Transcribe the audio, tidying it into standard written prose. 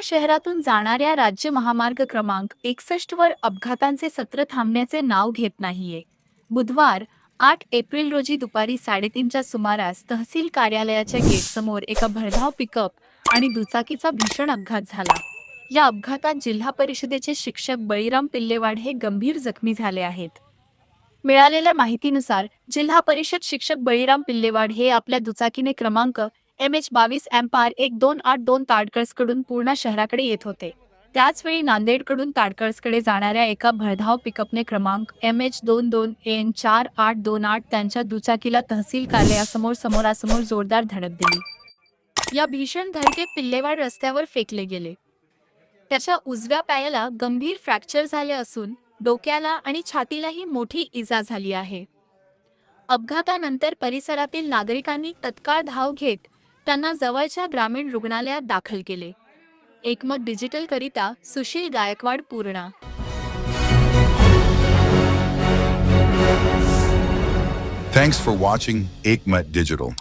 शहरातून जाणाऱ्या राज्य महामार्ग क्रमांक 61 वर अपघातांचे सत्र थांबण्याचे नाव घेत नाहीये. बुधवार 8 एप्रिल रोजी दुपारी 3:30च्या सुमारास तहसील कार्यालयाच्या गेटसमोर एका भरधाव पिकअप आणि दुचाकीचा भीषण अपघात झाला. या अपघातात जिल्हा परिषदेचे शिक्षक बळीराम पिल्लेवाड हे गंभीर जखमी झाले आहेत. मिळालेल्या माहितीनुसार जिल्हा परिषद शिक्षक बळीराम पिल्लेवाड हे आपल्या दुचाकीने क्रमांक MH22MP1282 ताडकळसकडून पूर्णा शहराकडे येत होते. त्याचवेळी नांदेडकडून ताडकळसकडे जाणाऱ्या एका भरधाव पिकअपने क्रमांक MH22N4828 त्यांच्या दुचाकीला तहसील कार्यालयासमोर समोरासमोर जोरदार धडक दिली. या भीषण धडकेत पिल्लेवाड रस्त्यावर फेकले गेले. त्याच्या उजव्या पायाला गंभीर फ्रॅक्चर झाले असून डोक्याला आणि छातीलाही मोठी इजा झाली आहे. अपघातानंतर परिसरातील नागरिकांनी तत्काळ धाव घेत त्यांना जवळच्या ग्रामीण रुग्णालयात दाखल केले. एकमत डिजिटल करिता Sushil Gaikwad, Purna. Thanks for watching Ekmat Digital.